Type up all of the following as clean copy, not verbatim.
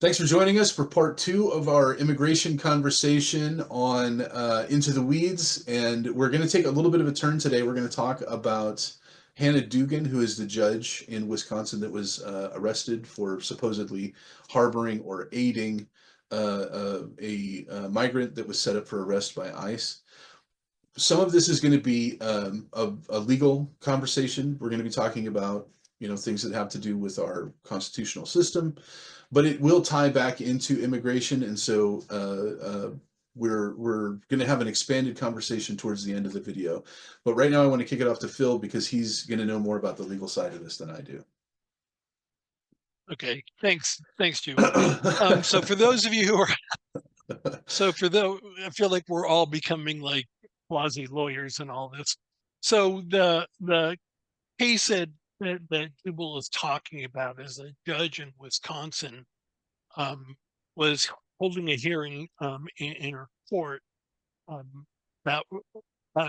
Thanks for joining us for part two of our immigration conversation on Into the Weeds. And we're going to take a little bit of a turn today. We're going to talk about Hannah Dugan, who is the judge in Wisconsin that was arrested for supposedly harboring or aiding a migrant that was set up for arrest by ICE. Some of this is going to be a legal conversation. We're going to be talking about things that have to do with our constitutional system, but it will tie back into immigration, and so we're going to have an expanded conversation towards the end of the video. But right now, I want to kick it off to Phil because he's going to know more about the legal side of this than I do. Okay, thanks, Jubal. So for those of you who are, I feel like we're all becoming like quasi lawyers and all this. So the case that Jubal is talking about is a judge in Wisconsin um, was holding a hearing in her court um, about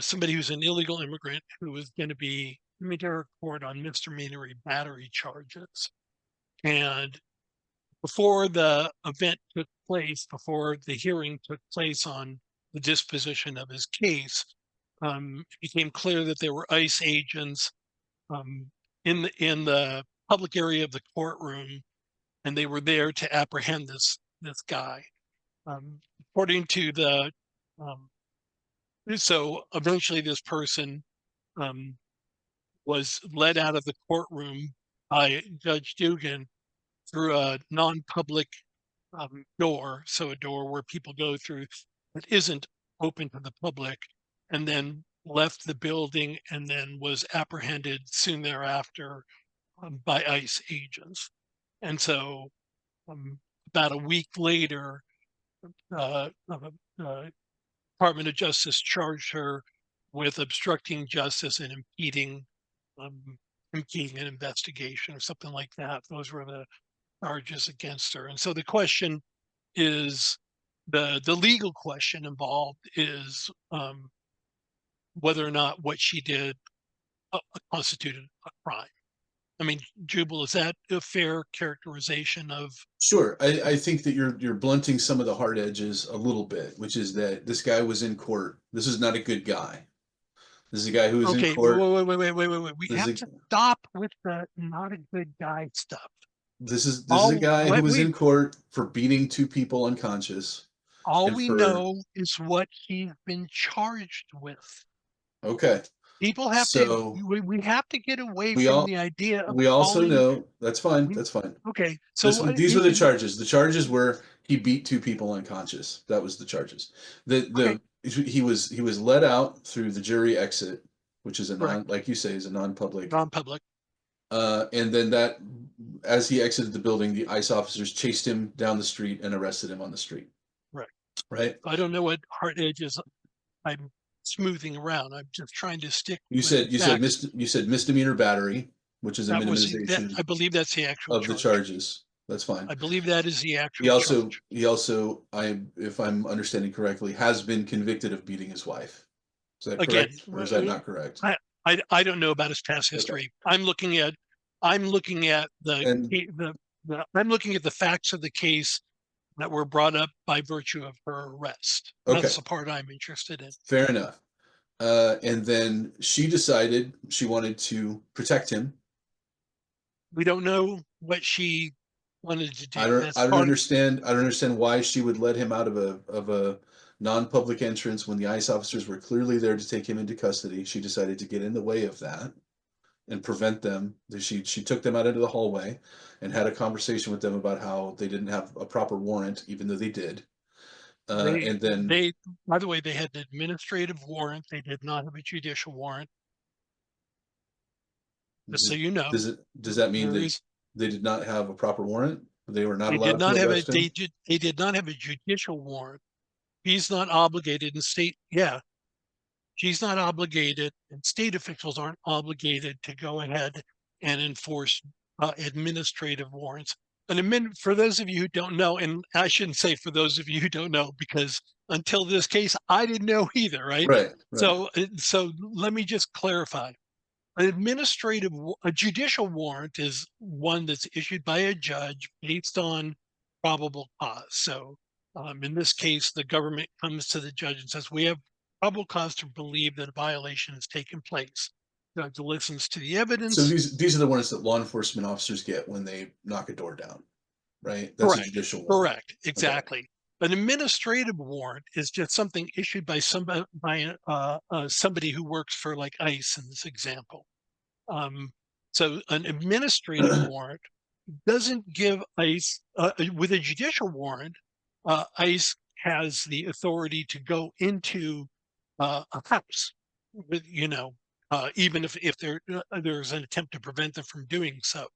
somebody who's an illegal immigrant who was going to be coming to her court on misdemeanor battery charges. And before the event took place, before the hearing took place on the disposition of his case, it became clear that there were ICE agents um, in the public area of the courtroom, and they were there to apprehend this guy. According to the so eventually this person um, was led out of the courtroom by Judge Dugan through a non-public door, so a door where people go through that isn't open to the public, and then left the building and then was apprehended soon thereafter by ICE agents. And so about a week later, Department of Justice charged her with obstructing justice and um, impeding an investigation or something like that. Those were the charges against her. And so the question is the legal question involved is whether or not what she did constituted a crime. I mean, Jubal, is that a fair characterization of? Sure, I think that you're blunting some of the hard edges a little bit, which is that this guy was in court. This is not a good guy. This is a guy who was in Okay, court. wait. We This have is to stop with the not a good guy stuff. this is a All guy who what was we in court for beating two people unconscious all and we for know is what he's been charged with. okay. People have to So we have to get away we from all the idea of we also calling know that's fine. we That's fine. okay. This So these were the charges. The charges were he beat two people unconscious. That was the charges. okay, The he was let out through the jury exit, which is a non, correct. like you say, is a non-public. Non-public. And then that as he exited the building, the ICE officers chased him down the street and arrested him on the street. Right. Right? I don't know what hard edges I'm smoothing around. I'm just trying to stick You with said you said facts. mis you said misdemeanor battery, which is a That minimization I believe that's the actual of the charge. charges. That's fine. I believe that is the He actual also charge. he also I if I'm understanding correctly has been convicted of beating his wife. Is that Again, correct or is that not correct? I don't know about his past Okay. history. I'm looking at And I'm looking at the facts of the case that were brought up by virtue of her arrest. okay, That's the part I'm interested in. fair enough. And then she decided she wanted to protect him. We don't know what she wanted to I do. don't That's I don't part of understand I don't understand why she would let him out of a non-public entrance when the ICE officers were clearly there to take him into custody. She decided to get in the way of that and prevent them. She took them out into the hallway and had a conversation with them about how they didn't have a proper warrant, even though they did. they And then they by the way, they had an administrative warrant. They did not have a judicial warrant, just so does, you know. does that mean There that is they did not have a proper warrant? They were not they did allowed to not have a arrest him? they did not have a judicial warrant. He's not obligated, and she's not obligated, and state officials aren't obligated to go ahead and enforce administrative warrants. And for those of you who don't know, and I shouldn't say for those of you who don't know, because until this case, I didn't know either, right? Right, right. So let me just clarify. A judicial warrant is one that's issued by a judge based on probable cause. So in this case, the government comes to the judge and says, we have probable cause to believe that a violation has taken place. The judge listens to the So evidence. these are the ones that law enforcement officers get when they knock a door down, right? That's a Correct. judicial warrant. Correct. Okay. Exactly. An administrative warrant is just something issued by somebody who works for like ICE in this example. Um, so an administrative warrant doesn't give ICE with a judicial warrant. ICE has the authority to go into a house, with even if there's an attempt to prevent them from doing so.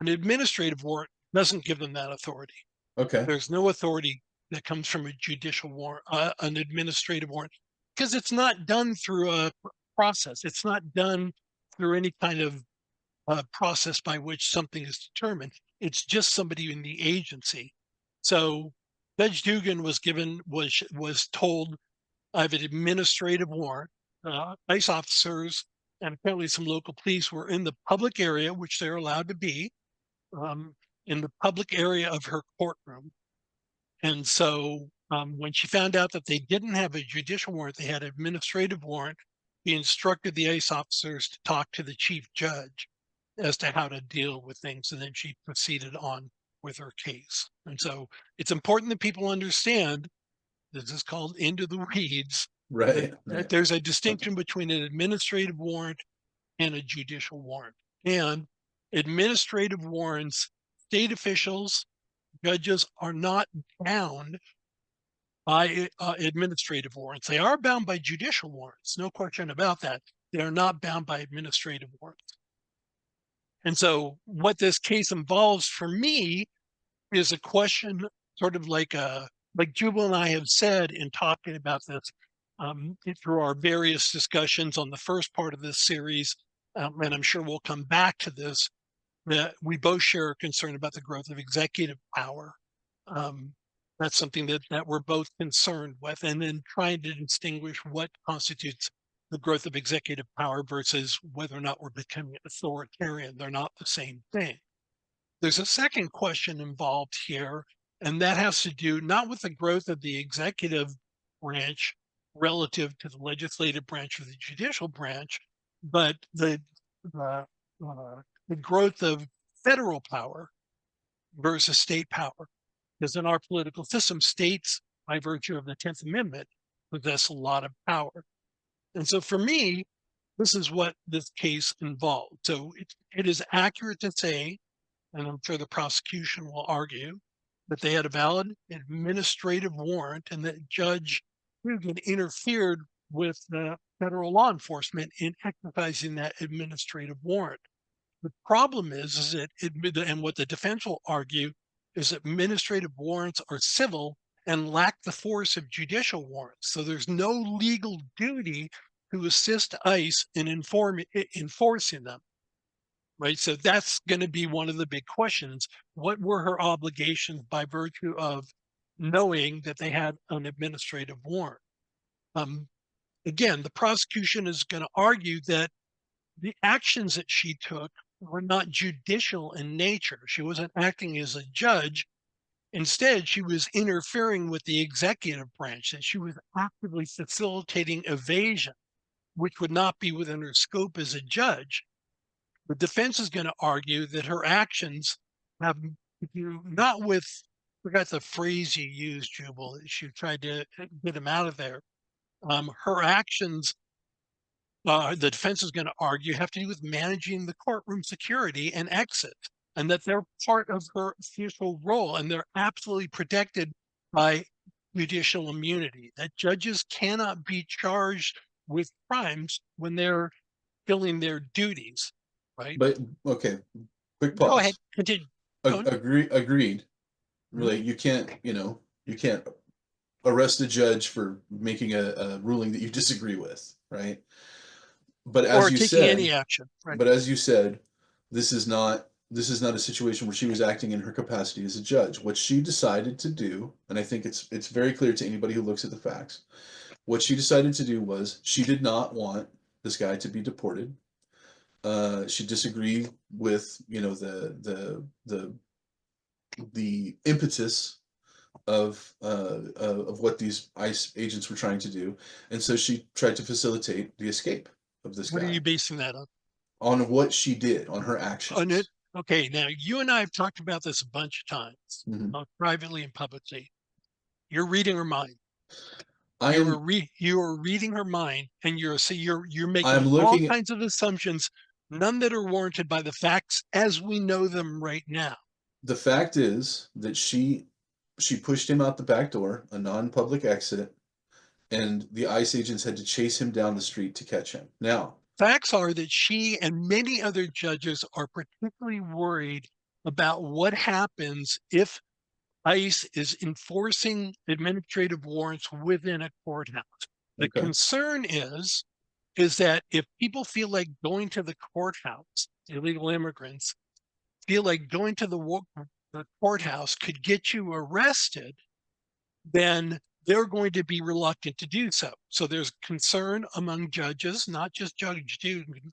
An administrative warrant doesn't give them that authority. Okay. There's no authority that comes from a judicial warrant, an administrative warrant, because it's not done through a process. It's not done through any kind of process by which something is determined. It's just somebody in the agency. So Judge Dugan was told, I have an administrative warrant. ICE officers and apparently some local police were in the public area, which they're allowed to be, um, in the public area of her courtroom. And so when she found out that they didn't have a judicial warrant, they had an administrative warrant, he instructed the ICE officers to talk to the chief judge as to how to deal with things. And then she proceeded on with her case. And so it's important that people understand this is called into the weeds, Right. that Right. there's a distinction between an administrative warrant and a judicial warrant. And administrative warrants, state officials, judges are not bound by administrative warrants. They are bound by judicial warrants, no question about that. They are not bound by administrative warrants. And so what this case involves for me is a question sort of like Jubal and I have said in talking about this through our various discussions on the first part of this series, and I'm sure we'll come back to this, that we both share a concern about the growth of executive power. Um, that's something that we're both concerned with, and then trying to distinguish what constitutes the growth of executive power versus whether or not we're becoming authoritarian. They're not the same thing. There's a second question involved here, and that has to do not with the growth of the executive branch relative to the legislative branch or the judicial branch, but uh, the growth of federal power versus state power. Because in our political system, states, by virtue of the 10th Amendment, possess a lot of power. And so for me, this is what this case involved. So it is accurate to say, and I'm sure the prosecution will argue, that they had a valid administrative warrant and that Judge Dugan interfered with the federal law enforcement in exercising that administrative warrant. The problem is that and what the defense will argue is that administrative warrants are civil and lack the force of judicial warrants. So there's no legal duty to assist ICE in enforcing them, right? So that's going to be one of the big questions. What were her obligations by virtue of knowing that they had an administrative warrant? Again, the prosecution is going to argue that the actions that she took were not judicial in nature. She wasn't acting as a judge. Instead, she was interfering with the executive branch, and she was actively facilitating evasion, which would not be within her scope as a judge. The defense is going to argue that her actions have to do not with, I forgot the phrase you used, Jubal, she tried to get him out of there. Her actions, the defense is going to argue, have to do with managing the courtroom security and exit, and that they're part of her official role, and they're absolutely protected by judicial immunity, that judges cannot be charged with crimes when they're filling their duties, right? But okay, quick Go ahead, pause. continue. Agreed. Mhm. Really, you can't arrest a judge for making a ruling that you disagree with, right? But as Or you taking said, any action, right? but as you said, this is not a situation where she was acting in her capacity as a judge. What she decided to do, and I think it's very clear to anybody who looks at the facts, what she decided to do was she did not want this guy to be deported. She disagreed with the the impetus of what these ICE agents were trying to do, and so she tried to facilitate the escape of this What are you guy basing that on what she did, on her on it? actions. Okay, now you and I have talked about this a bunch of times, Mhm. privately and publicly. You're reading her mind. I am You are reading her mind, and you're making I'm all looking at kinds of assumptions, none that are warranted by the facts as we know them right now. the fact is that she pushed him out the back door, a non-public exit, and the ICE agents had to chase him down the street to catch him. Now, Facts are that she and many other judges are particularly worried about what happens if ICE is enforcing administrative warrants within a courthouse. The okay, concern is that if people feel like going to the courthouse, illegal immigrants feel like going to the courthouse could get you arrested, then they're going to be reluctant to do so. So there's concern among judges, not just Judge Dugan,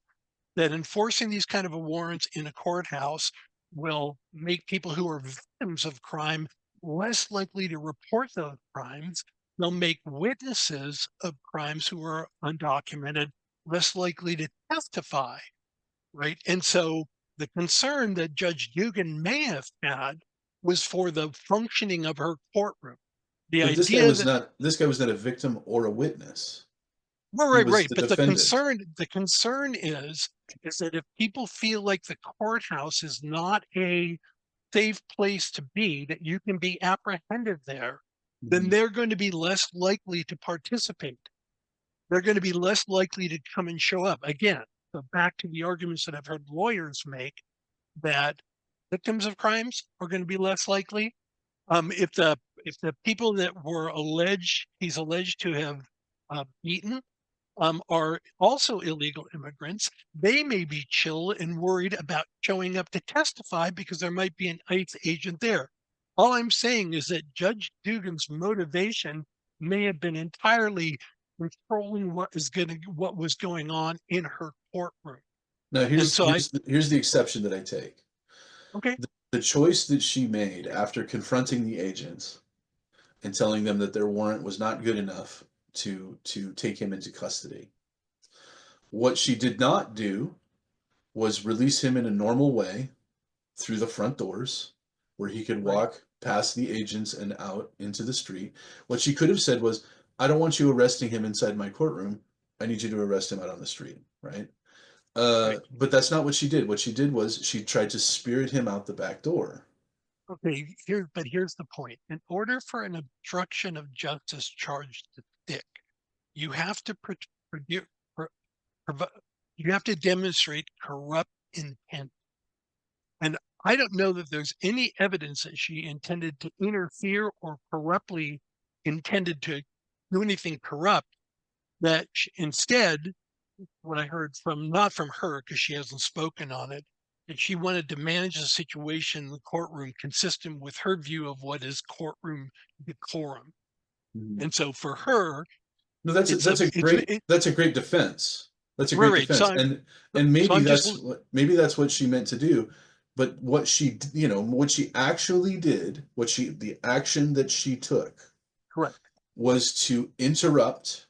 that enforcing these kind of warrants in a courthouse will make people who are victims of crime less likely to report those crimes. They'll make witnesses of crimes who are undocumented less likely to testify, right? And so the concern that Judge Dugan may have had was for the functioning of her courtroom. The but idea that this guy was not a victim or a witness. Right, He right, was right. the But defendant. the concern is that if people feel like the courthouse is not a safe place to be, that you can be apprehended there, then Mhm. they're going to be less likely to participate. They're going to be less likely to come and show up. Again, so back to the arguments that I've heard lawyers make that victims of crimes are going to be less likely. If the people that he's alleged to have beaten are also illegal immigrants, they may be chill and worried about showing up to testify because there might be an ICE agent there. All I'm saying is that Judge Dugan's motivation may have been entirely controlling what was going on in her courtroom. Now And so I here's the exception that I take. okay, The choice that she made after confronting the agents and telling them that their warrant was not good enough to take him into custody. What she did not do was release him in a normal way through the front doors where he could right. walk past the agents and out into the street. What she could have said was, I don't want you arresting him inside my courtroom. I need you to arrest him out on the street, right? Right. But that's not what she did. What she did was she tried to spirit him out the back door. Okay, here's the point. In order for an obstruction of justice charge to stick, you have to produce provi- you have to demonstrate corrupt intent. And I don't know that there's any evidence that she intended to interfere or corruptly intended to do anything corrupt. Instead, what I heard from not from her because she hasn't spoken on it, that she wanted to manage the situation in the courtroom consistent with her view of what is courtroom decorum. Mhm. And so for her, No, that's a great defense. That's a right, great right. So defense, and so I'm just maybe that's what she meant to do. But what she actually did, the action that she took correct. was to interrupt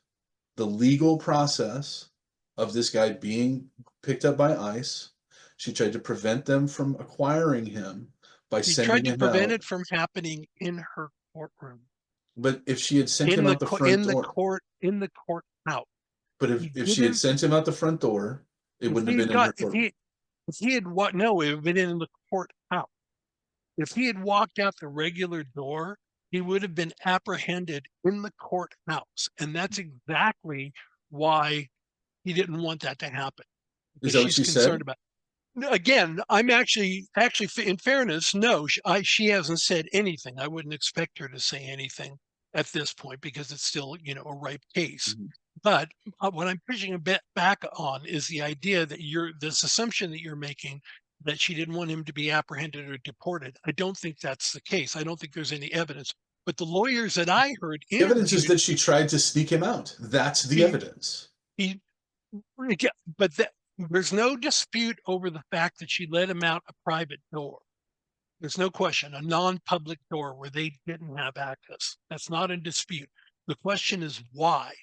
the legal process of this guy being picked up by ICE. She tried to prevent them from acquiring him by She sending tried to him prevent out. it from happening in her courtroom, But if she had sent him out the front door, in the courthouse. but He if she had didn't. sent him out the front door, it If wouldn't have he had been in got her courtroom. if he had what? No, it would have been in the courthouse. If he had walked out the regular door, he would have been apprehended in the courthouse, and that's exactly why he didn't want that to happen Is because that what she's she concerned said? about. Again, I'm actually in fairness, no, she hasn't said anything. I wouldn't expect her to say anything at this point because it's still a ripe case. Mhm. But what I'm pushing a bit back on is the idea that this assumption that you're making that she didn't want him to be apprehended or deported. I don't think that's the case. I don't think there's any evidence. But the lawyers that I heard The evidence is interviewed, that she tried to sneak him out. That's the he evidence. he yeah, but there's no dispute over the fact that she let him out a private door. There's no question, a non-public door where they didn't have access. That's not in dispute. The question is why?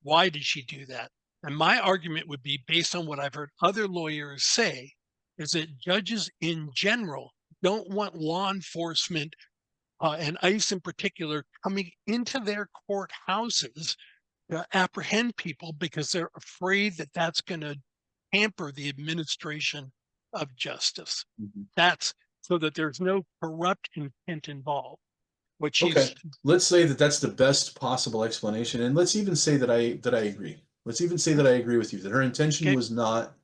Why did she do that? And my argument would be, based on what I've heard other lawyers say, is that judges in general don't want law enforcement and ICE in particular coming into their courthouses to apprehend people because they're afraid that that's going to hamper the administration of justice. Mhm. That's so that there's no corrupt intent involved. What Okay, she's let's say that that's the best possible explanation, and let's even say that I agree. Let's even say that I agree with you that her intention okay, was not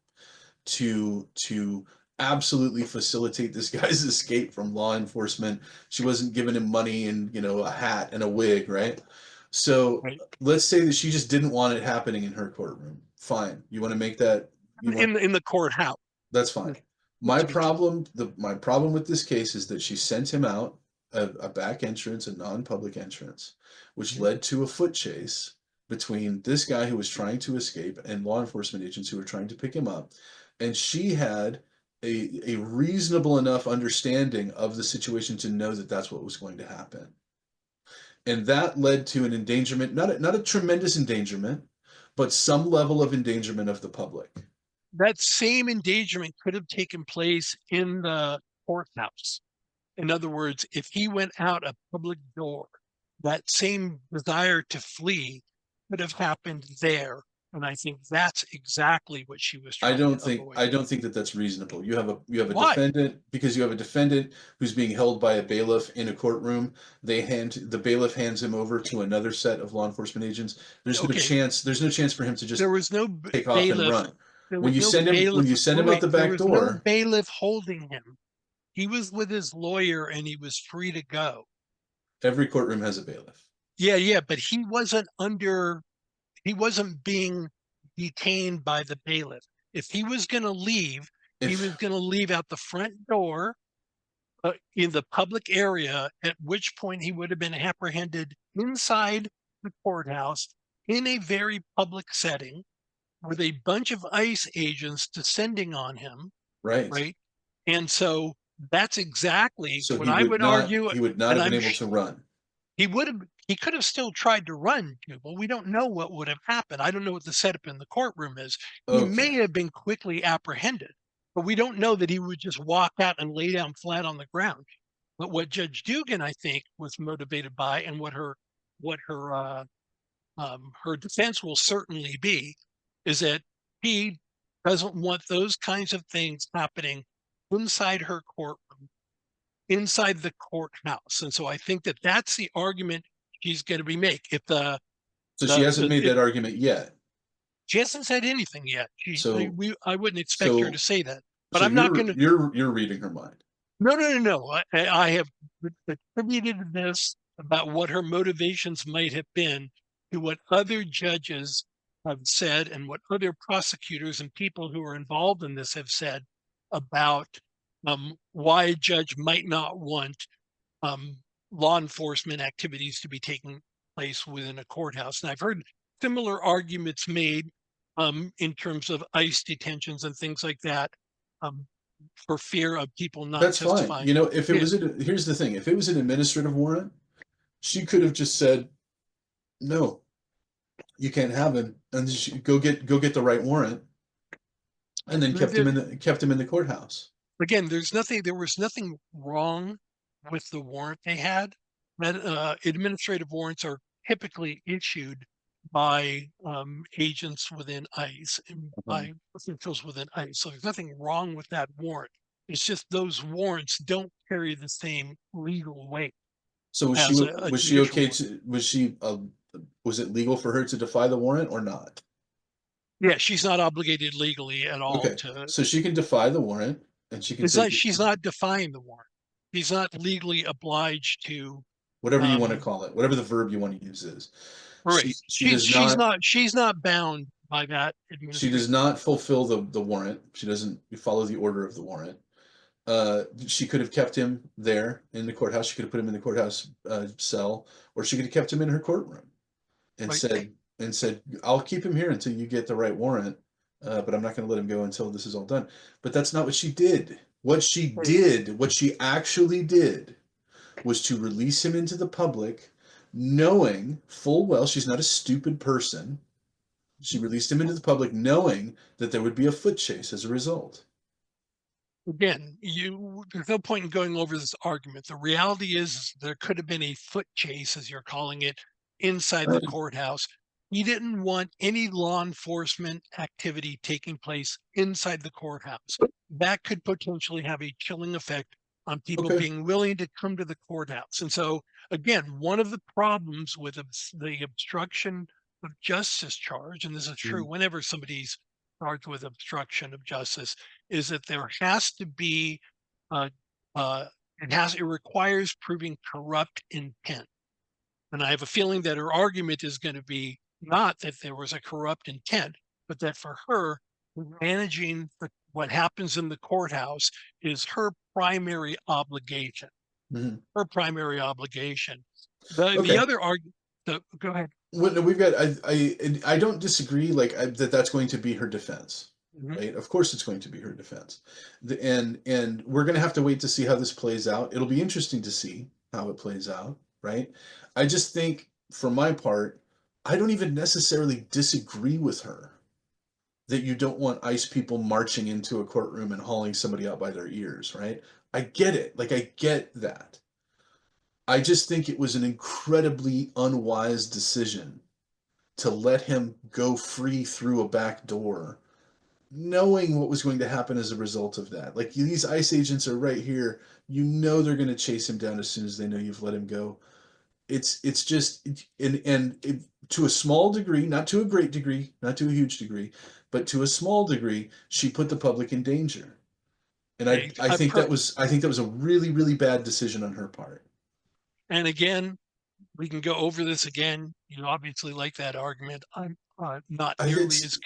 to absolutely facilitate this guy's escape from law enforcement. She wasn't giving him money and, a hat and a wig, right? So right? let's say that she just didn't want it happening in her courtroom. Fine. You want to make that you want In the courthouse. That's fine. My To be clear. problem, my problem with this case is that she sent him out a back entrance, a non-public entrance, which Mhm. led to a foot chase between this guy who was trying to escape and law enforcement agents who were trying to pick him up. And she had a reasonable enough understanding of the situation to know that that's what was going to happen. And that led to an endangerment, not a tremendous endangerment, but some level of endangerment of the public. That same endangerment could have taken place in the courthouse. In other words, if he went out a public door, that same desire to flee could have happened there. And I think that's exactly what she was I trying to don't think avoid. I don't think that that's reasonable. You have a Why? defendant because you have a defendant who's being held by a bailiff in a courtroom. The bailiff hands him over to another set of law enforcement agents. Okay, There's no chance for him to there just was no take off and bailiff. run. There When was you no send him when bailiff. you send him out Wait, the there back was no door, bailiff holding him. He was with his lawyer and he was free to go. every courtroom has a bailiff. Yeah, yeah, but he wasn't being detained by the bailiff. If he was going to leave, he was If going to leave out the front door in the public area, at which point he would have been apprehended inside the courthouse in a very public setting with a bunch of ICE agents descending on him, right. right? And so that's exactly So what I would argue. he would not And have been able to run. he could have still tried to run, but we don't know what would have happened. I don't know what the setup in the courtroom is. He may Okay. have been quickly apprehended, but we don't know that he would just walk out and lay down flat on the ground. But what Judge Dugan, I think, was motivated by, and what her defense will certainly be, is that he doesn't want those kinds of things happening inside her courtroom, inside the courthouse. And so I think that that's the argument she's going to be make. If So she hasn't made it, that argument yet. she hasn't said anything yet. So I wouldn't expect her to so say that, but so I'm not going to. you're reading her mind. No, no, no, no. I have attributed this about what her motivations might have been to what other judges have said and what other prosecutors and people who are involved in this have said about why a judge might not want um, law enforcement activities to be taking place within a courthouse. And I've heard similar arguments made in terms of ICE detentions and things like that um, for fear of people not That's fine. testifying. If it Yeah, was here's the thing, if it was an administrative warrant, she could have just said, "No, you can't have him," and she, go get the right warrant, and then kept him in the courthouse. again, there was nothing wrong with the warrant they had. Administrative warrants are typically issued by agents within ICE and Um, by officials within ICE. So there's nothing wrong with that warrant. It's just those warrants don't carry the same legal weight so as a was she judicial okay warrant. to was it legal for her to defy the warrant or not? Yeah, she's not obligated legally at all Okay, to. so she can defy the warrant and she can It's take not. She's not defying the warrant. She's not legally obliged to. whatever you want to Um, call it, whatever the verb you want to use is. right. She does not She's not bound by that she does administrative not warrant. fulfill the warrant. She doesn't follow the order of the warrant. She could have kept him there in the courthouse. She could have put him in the courthouse cell, or she could have kept him in her courtroom and Right. said, "I'll keep him here until you get the right warrant, but I'm not going to let him go until this is all done." But that's not what she did. What she actually did was to release him into the public, knowing full well she's not a stupid person. She released him into the public knowing that there would be a foot chase as a result. Again, there's no point in going over this argument. The reality is there could have been a foot chase, as you're calling it, inside the courthouse. He didn't want any law enforcement activity taking place inside the courthouse. That could potentially have a chilling effect on people Okay. being willing to come to the courthouse. And so, again, one of the problems with the obstruction of justice charge, and this is true Mhm. whenever somebody's charged with obstruction of justice, is that there has to be uh, uh, it requires proving corrupt intent. And I have a feeling that her argument is going to be not that there was a corrupt intent, but that for her, managing what happens in the courthouse is her primary obligation. Mhm. Her primary obligation. The Okay. other argument. Go ahead. Well, no, we've got. I don't disagree. Like that. That's going to be her defense, Mhm. right? Of course, it's going to be her defense. And we're going to have to wait to see how this plays out. It'll be interesting to see how it plays out, right? I just think, for my part, I don't even necessarily disagree with her that you don't want ICE people marching into a courtroom and hauling somebody out by their ears, right? I get it. Like I get that. I just think it was an incredibly unwise decision to let him go free through a back door, knowing what was going to happen as a result of that. Like these ICE agents are right here. You know they're going to chase him down as soon as they know you've let him go. It's just to a small degree, not to a great degree, not to a huge degree, but to a small degree, she put the public in danger. And Okay, I think that was a really really bad decision on her part. and again, we can go over this again. You obviously like that argument. It's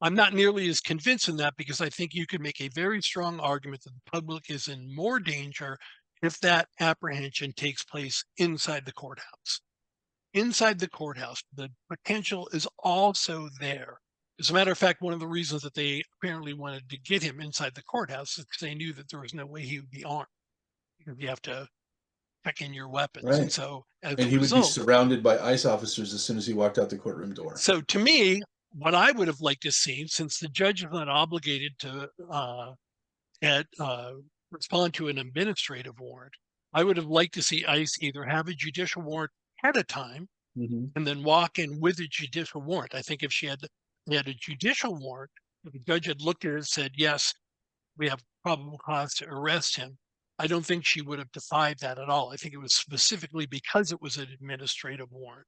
I'm not nearly as convinced in that because I think you could make a very strong argument that the public is in more danger if that apprehension takes place inside the courthouse. Inside the courthouse, the potential is also there. As a matter of fact, one of the reasons that they apparently wanted to get him inside the courthouse is because they knew that there was no way he would be armed because you have to check in your weapons. And right. so as And a he would be result, surrounded by ICE officers as soon as he walked out the courtroom door. so to me, what I would have liked to see, since the judge is not obligated to at, respond to an administrative warrant, I would have liked to see ICE either have a judicial warrant ahead of time Mm-hmm. and then walk in with a judicial warrant. I think if they had a judicial warrant, if the judge had looked at it and said, yes, we have probable cause to arrest him, I don't think she would have defied that at all. I think it was specifically because it was an administrative warrant.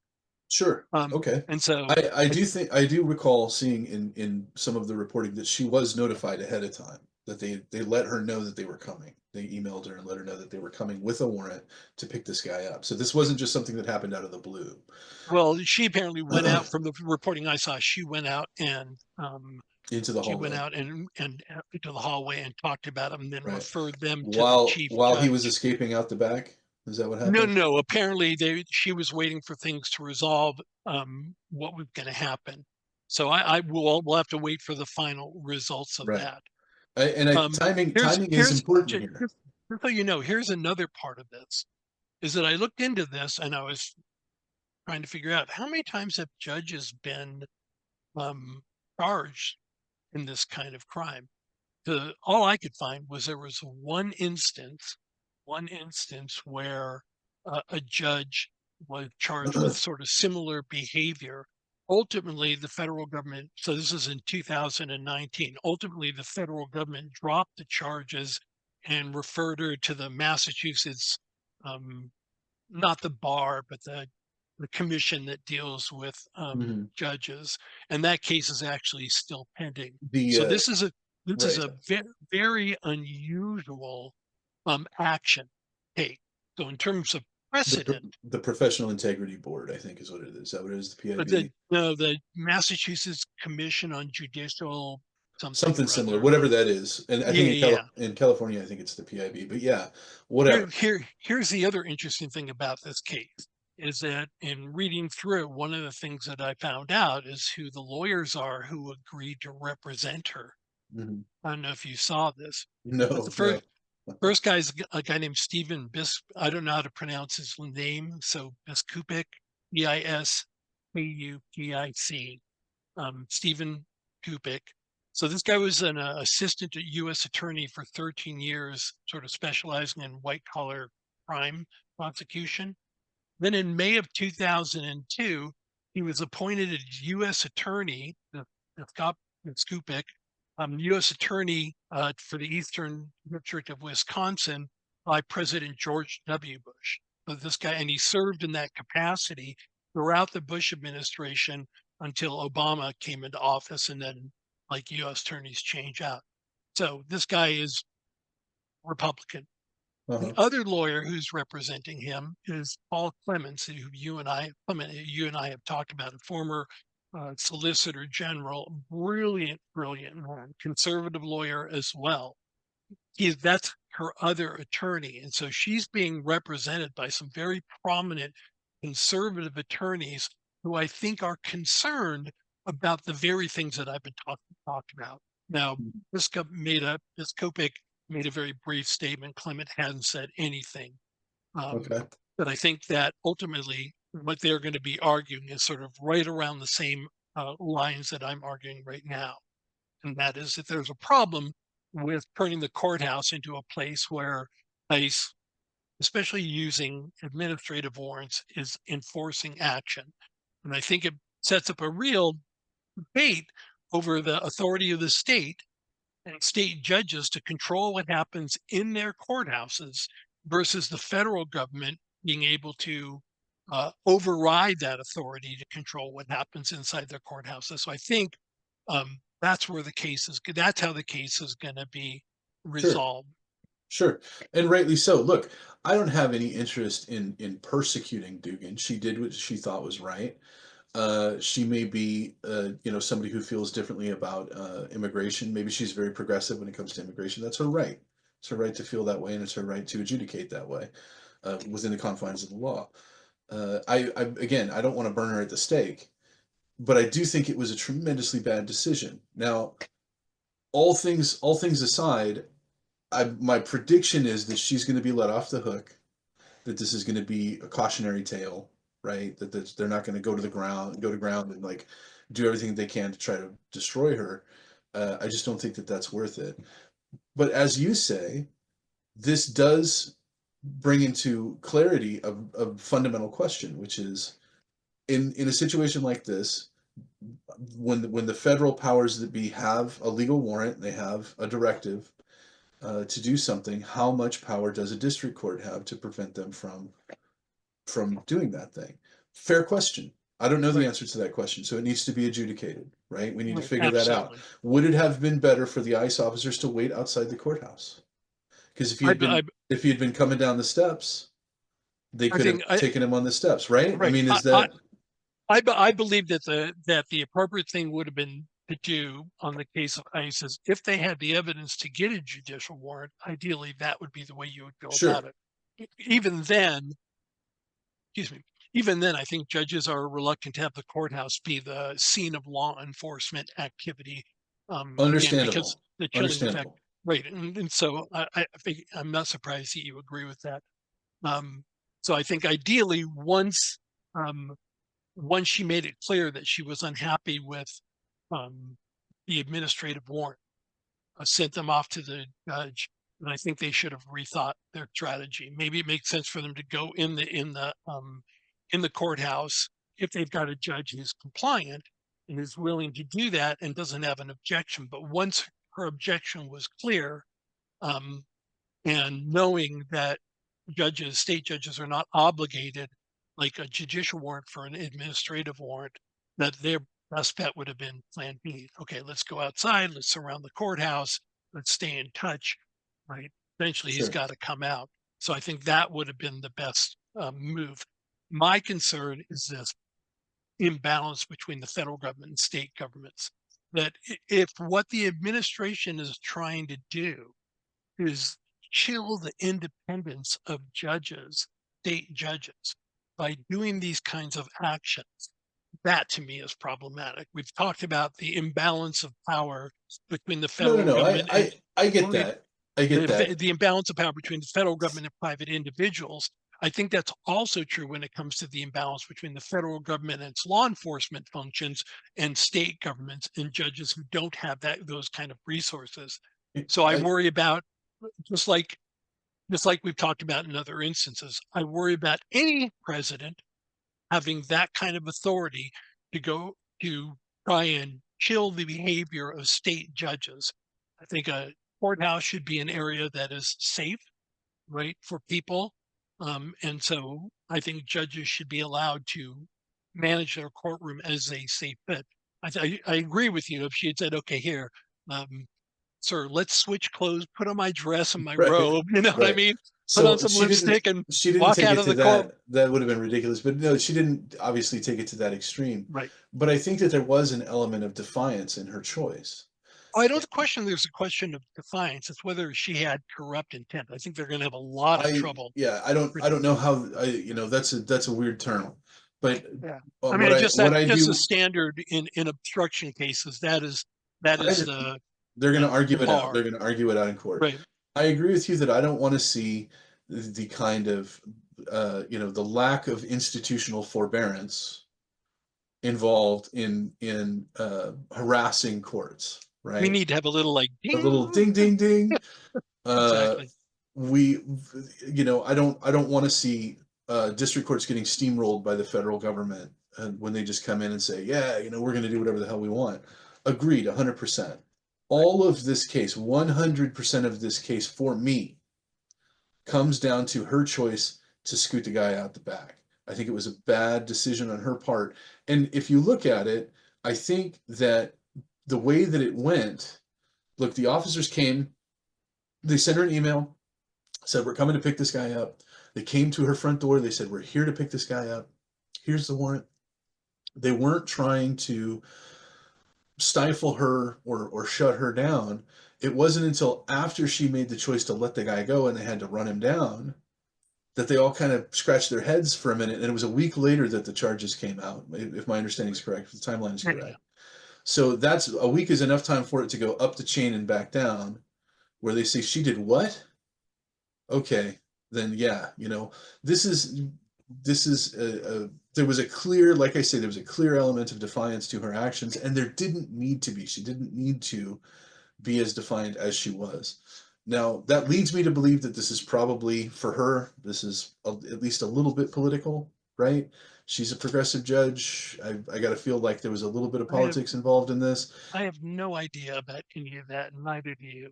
Sure. Um, Okay. and so I, I do recall seeing in some of the reporting that she was notified ahead of time that they let her know that they were coming. They emailed her and let her know that they were coming with a warrant to pick this guy up. So this wasn't just something that happened out of the blue. well, she apparently went out from the reporting I saw. Into the She went hallway, out and into the hallway and talked about them, and then right? referred them to the chief While he was judge. escaping out the back, is that what No, happened? no. Apparently, she was waiting for things to resolve what was going to happen. So we'll have to wait for the final results of Right. that. Um, Timing is important here. just so you know, here's another part of this is that I looked into this and I was trying to figure out how many times have judges been um, charged in this kind of crime. All I could find was there was one instance where a judge was charged with sort of similar behavior. Ultimately, the federal government, so this is in 2019, ultimately the federal government dropped the charges and referred her to the Massachusetts, um, not the bar, but the commission that deals with Mhm. judges, and that case is actually still pending. The So this is right a very unusual action take. So in terms of precedent, the Professional Integrity Board, I think, is what it is. Is that what it is? The but PIB, the Massachusetts Commission on Judicial something something or similar, other. whatever that is. And I Yeah, think yeah. In California, I think it's the PIB. But yeah, whatever. Here's the other interesting thing about this case is that in reading through it, one of the things that I found out is who the lawyers are who agreed to represent her. Mhm. I don't know if you saw this, but No, no. First guy's a guy named Stephen I don't know how to pronounce his name. So Biskupic, Biskupic, Stephen Kupic. So this guy was an assistant U.S. attorney for 13 years, sort of specializing in white collar crime prosecution. Then in May of 2002, he was appointed a U.S. attorney, the Skupik, U.S. attorney for the Eastern District of Wisconsin by President George W. Bush. So this guy, and he served in that capacity throughout the Bush administration until Obama came into office, and then like U.S. attorneys change out. So this guy is Republican. The Uh-huh. other lawyer who's representing him is Paul Clements, who you and I have talked about, a former Solicitor General, brilliant man, conservative lawyer as well. That's her other attorney, and so she's being represented by some very prominent conservative attorneys who I think are concerned about the very things that I've been talking about. Now, this Kopic made a very brief statement. Clement hadn't said anything. Okay. But I think that ultimately what they're going to be arguing is sort of right around the same lines that I'm arguing right now. And that is that there's a problem with turning the courthouse into a place where ICE, especially using administrative warrants, is enforcing action. And I think it sets up a real debate over the authority of the state and state judges to control what happens in their courthouses versus the federal government being able to override that authority to control what happens inside their courthouses. So I think that's where that's how the case is going to be Sure. resolved. Sure. And rightly so. Look, I don't have any interest in persecuting Dugan. She did what she thought was right. She may be, somebody who feels differently about immigration. Maybe she's very progressive when it comes to immigration. That's her right. It's her right to feel that way, and it's her right to adjudicate that way within the confines of the law. Again, I don't want to burn her at the stake, but I do think it was a tremendously bad decision. Now, all things aside, my prediction is that she's going to be let off the hook. That this is going to be a cautionary tale, right? That they're not going to go to ground and like do everything they can to try to destroy her. I just don't think that that's worth it. But as you say, this does bring into clarity a fundamental question, which is in a situation like this, when the federal powers that be have a legal warrant, they have a directive to do something, how much power does a district court have to prevent them from doing that thing? Fair question. I don't know the Right, answer to that question, so it needs to be adjudicated, right? We need to right, figure that out. absolutely. Would it have been better for the ICE officers to wait outside the courthouse? Because I, I, if he had been coming down the steps, they I could have think taken him on the steps, right? I right. mean, is that I believe that the appropriate thing would have been to do on the case of ISIS, if they had the evidence to get a judicial warrant, ideally that would be the way you would go about sure, it. Even then, excuse me, even then, I think judges are reluctant to have the courthouse be the scene of law enforcement activity. Again, because understandable, the chilling effect, understandable. right? And so I think I'm not surprised that you agree with that. Um, so I think ideally, um, once she made it clear that she was unhappy with um, the administrative warrant, sent them off to the judge. And I think they should have rethought their strategy. Maybe it makes sense for them to go in the courthouse if they've got a judge who's compliant and is willing to do that and doesn't have an objection. But once her objection was clear, um, and knowing that state judges are not obligated like a judicial warrant for an administrative warrant, that their best bet would have been plan B. Okay, let's go outside, let's surround the courthouse, let's stay in touch, right? Eventually he's Sure. got to come out. So I think that would have been the best move. My concern is this imbalance between the federal government and state governments. That if what the administration is trying to do is chill the independence of judges, state judges, by doing these kinds of actions. That to me is problematic. We've talked about the imbalance of power between the No, no, federal no. government and I get right, that. I get that. The imbalance of power between the federal government and private individuals. I think that's also true when it comes to the imbalance between the federal government and its law enforcement functions and state governments and judges who don't have those kind of resources. So I I worry about, just like we've talked about in other instances, I worry about any president having that kind of authority to go to try and chill the behavior of state judges. I think a courthouse should be an area that is safe, right, for people. And so I think judges should be allowed to manage their courtroom as they see fit. I agree with you. If she had said, okay, here, sir, let's switch clothes, put on my dress and my right, robe, you know what I right. mean? Put on So some lipstick and she didn't walk take out it of to the court. that. That would have been ridiculous, but no, she didn't obviously take it to that extreme. Right. But I think that there was an element of defiance in her choice. I don't question there's a question of defiance. It's whether she had corrupt intent. I think they're going to have a lot of trouble. Yeah, I don't know how that's a weird term, but Yeah. I mean, what that's I just a do standard in obstruction cases. That I is they're going to the argue it out. They're bar. going to argue it out in court. Right. I agree with you that I don't want to see the kind of the lack of institutional forbearance involved in harassing courts, We right? need to have a little like A little ding. ding ding ding. Uh, Exactly. we I don't want to see district courts getting steamrolled by the federal government when they just come in and say, yeah, we're going to do whatever the hell we want. Agreed, 100%. Right. All of this case, 100% of this case for me comes down to her choice to scoot the guy out the back. I think it was a bad decision on her part. And if you look at it, I think that the way that it went, look, the officers came, they sent her an email, said, we're coming to pick this guy up. They came to her front door. They said, we're here to pick this guy up. Here's the warrant. They weren't trying to stifle her or shut her down. It wasn't until after she made the choice to let the guy go and they had to run him down that they all kind of scratched their heads for a minute. And it was a week later that the charges came out, if my understanding is correct, if the timeline is Yeah, yeah. correct. So that's a week is enough time for it to go up the chain and back down, where they say she did what? Okay, then yeah, this is there was a clear, like I say, there was a clear element of defiance to her actions, and there didn't need to be. She didn't need to be as defiant as she was. Now, that leads me to believe that this is probably, for her, this is at least a little bit political, right? She's a progressive judge. I got to feel like there was a little bit of I have politics involved in this. I have no idea about any of that, and neither do you.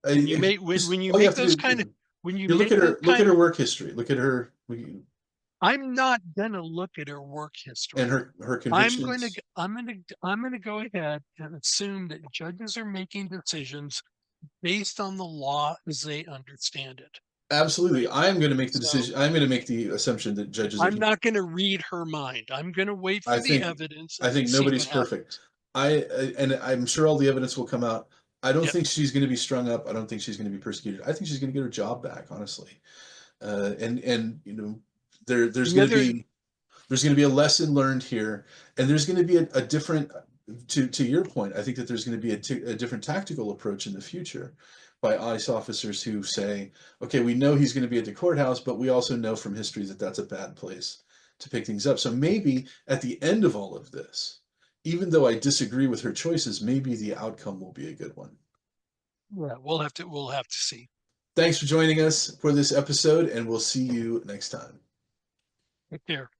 When you If make when you all you make have to those do, kind of when you you make those look at kind her of work history, look at her I'm not gonna look at her work and history. her convictions. I'm gonna go ahead and assume that judges are making decisions based on the law as they understand it. Absolutely. Right. I am going to make the So decision. I'm going to make the assumption that judges are, I'm not gonna read her mind. I'm gonna wait I for the think, evidence I and think see nobody's what perfect. happens. And I'm sure all the evidence will come out. I don't Yep. think she's going to be strung up. I don't think she's going to be persecuted. I think she's going to get her job back, honestly. And The other there's going to be a lesson learned here, and there's going to be a different, to your point, I think that there's going to be a different tactical approach in the future by ICE officers who say, okay, we know he's going to be at the courthouse, but we also know from history that that's a bad place to pick things up. So maybe at the end of all of this, even though I disagree with her choices, maybe the outcome will be a good one. Yeah, we'll have to see. Thanks for joining us for this episode, and we'll see you next time. Take care.